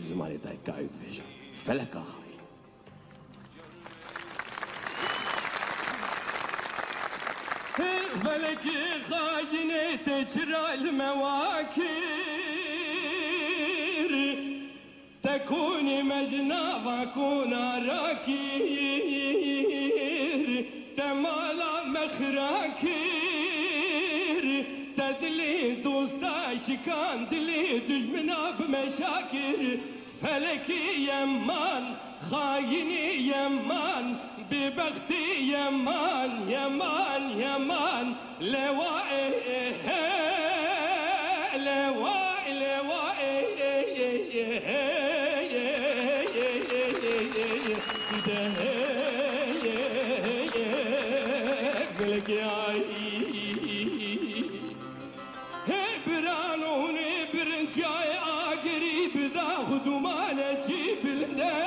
زماني دايك قاعد بيجا فلك آخرين فلك خاجني تجرى المواكر تكوني مجنى فاكون راكير تمالا مخراكير تدلي دوستا شكان دلي دجمنا بمشاكر فلك يمان خايني يمان ببختي يمان يمان يمان لوائي لوائي لوائي برانوني برنجاي قريب داخد وما نجيب الداي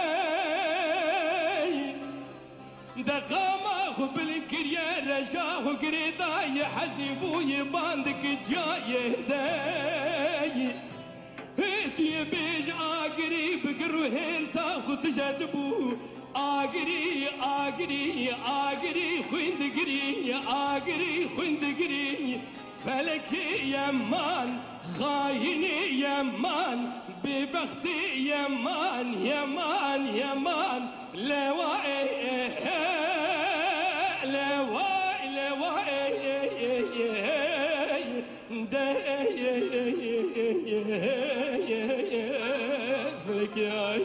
دقامه بالكريا رجاه قريدا يحزبو يباندك جاي داي هيتي بيج قريب قروهين ساخو تجدبو آقري آقري آقري خندقري آقري خندقري فلك يمان خايني يمان ببختي يمان يمان يمان لوائي لوائي لوائي فلك يا